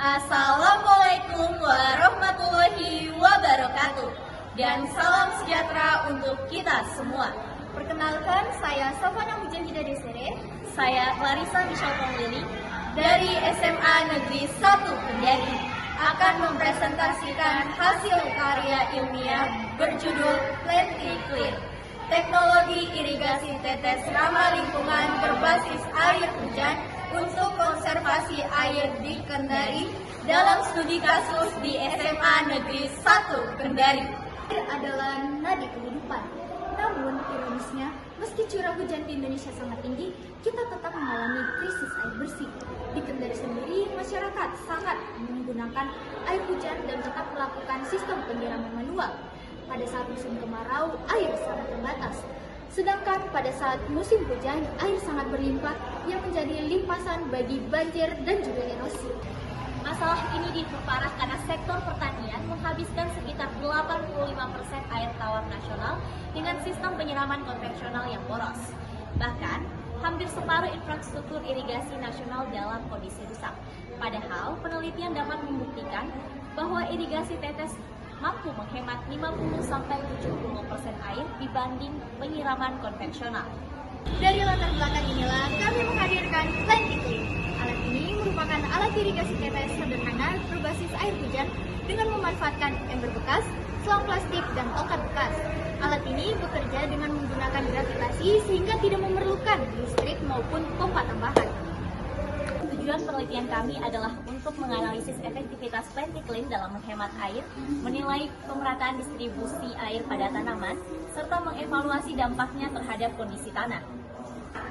Assalamualaikum warahmatullahi wabarakatuh. Dan salam sejahtera untuk kita semua. Perkenalkan, saya Sofana Mujahidah Desere. Saya Clarissa Michelle Ponglili dari SMA Negeri 1 Kendari akan mempresentasikan hasil karya ilmiah berjudul Plenty Clean, teknologi irigasi tetes ramah lingkungan berbasis air hujan untuk konservasi air di Kendari dalam studi kasus di SMA Negeri 1 Kendari. Air adalah nadi kehidupan. Namun, ironisnya, meski curah hujan di Indonesia sangat tinggi, kita tetap mengalami krisis air bersih. Di Kendari sendiri, masyarakat sangat menggunakan air hujan dan tetap melakukan sistem penyiraman manual. Pada saat musim kemarau, air sangat terbatas. Sedangkan pada saat musim hujan, air sangat berlimpah yang menjadi limpasan bagi banjir dan juga erosi. Masalah ini diperparah karena sektor pertanian menghabiskan sekitar 85% air tawar nasional dengan sistem penyiraman konvensional yang boros. Bahkan, hampir separuh infrastruktur irigasi nasional dalam kondisi rusak. Padahal, penelitian dapat membuktikan bahwa irigasi tetes mampu menghemat 50-70% air dibanding penyiraman konvensional. Dari latar belakang inilah kami menghadirkan Plenty Clean. Alat ini merupakan alat irigasi tetes sederhana berbasis air hujan dengan memanfaatkan ember bekas, selang plastik, dan tongkat bekas. Alat ini bekerja dengan menggunakan gravitasi sehingga tidak memerlukan listrik maupun pompa tambahan. Tujuan penelitian kami adalah untuk menganalisis efektivitas Plenty Clean dalam menghemat air, menilai pemerataan distribusi air pada tanaman, serta mengevaluasi dampaknya terhadap kondisi tanah.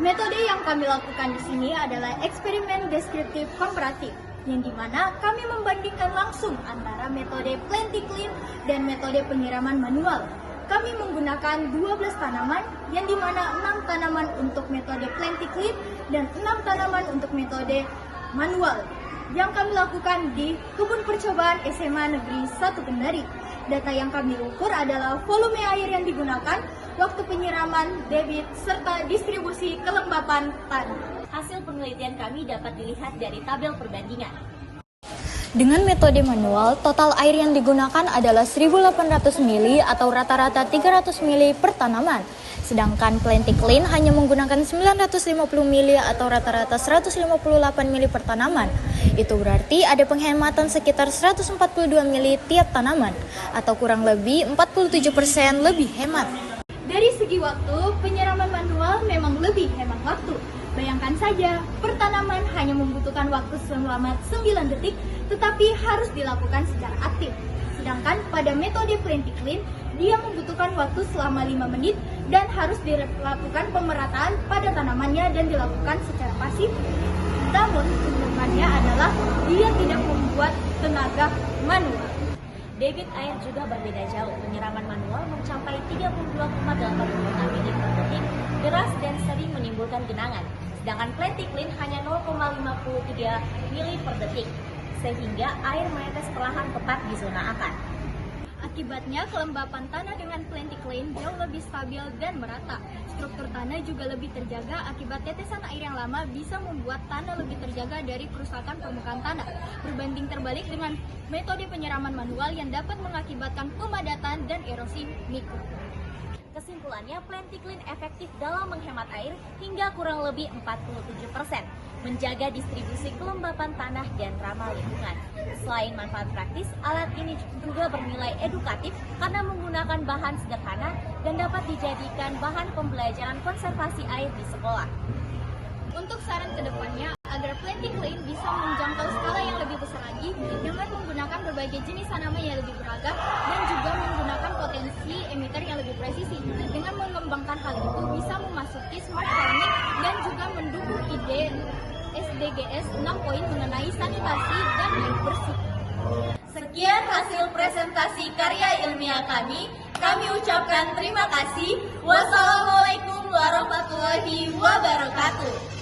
Metode yang kami lakukan di sini adalah eksperimen deskriptif komparatif, yang dimana kami membandingkan langsung antara metode Plenty Clean dan metode penyiraman manual. Kami menggunakan 12 tanaman, yang dimana 6 tanaman untuk metode Plenty Clean dan 6 tanaman untuk metode manual yang kami lakukan di kebun percobaan SMA Negeri 1 Kendari. Data yang kami ukur adalah volume air yang digunakan, waktu penyiraman, debit, serta distribusi kelembapan tanah. Hasil penelitian kami dapat dilihat dari tabel perbandingan. Dengan metode manual, total air yang digunakan adalah 1.800 mili atau rata-rata 300 mili per tanaman. Sedangkan Plenty Clean hanya menggunakan 950 mili atau rata-rata 158 mili per tanaman. Itu berarti ada penghematan sekitar 142 mili tiap tanaman, atau kurang lebih 47% lebih hemat. Dari segi waktu, penyiraman manual memang lebih hemat waktu. Bayangkan saja, per tanaman hanya membutuhkan waktu selama 9 detik, tetapi harus dilakukan secara aktif. Sedangkan pada metode Plenty Clean, dia membutuhkan waktu selama 5 menit dan harus dilakukan pemerataan pada tanamannya dan dilakukan secara pasif. Namun, keuntungannya adalah dia tidak membuat tenaga manual. Debit air juga berbeda jauh. Penyiraman manual mencapai 32,85 mili per detik, deras dan sering menimbulkan genangan. Sedangkan Plenty Clean hanya 0,53 mili per detik, sehingga air menetes perlahan tepat di zona akar. Akibatnya, kelembapan tanah dengan Plenty Clean jauh lebih stabil dan merata. Struktur tanah juga lebih terjaga akibat tetesan air yang lama bisa membuat tanah lebih terjaga dari kerusakan permukaan tanah. Berbanding terbalik dengan metode penyiraman manual yang dapat mengakibatkan pemadatan dan erosi mikro. Kesimpulannya, Plenty Clean efektif dalam menghemat air hingga kurang lebih 47%, menjaga distribusi kelembapan tanah dan ramah lingkungan. Selain manfaat praktis, alat ini juga bernilai edukatif karena menggunakan bahan sederhana dan dapat dijadikan bahan pembelajaran konservasi air di sekolah. Untuk saran kedepannya, agar Plenty Clean bisa menjangkau skala yang lebih besar lagi dengan menggunakan berbagai jenis tanaman yang lebih beragam dan juga menggunakan potensi emitter yang lebih presisi. Dengan mengembangkan hal itu bisa memasuki smart farming dan juga mendukung ide SDGs 6 poin mengenai sanitasi dan air bersih. Sekian hasil presentasi karya ilmiah kami. Kami ucapkan terima kasih. Wassalamualaikum warahmatullahi wabarakatuh.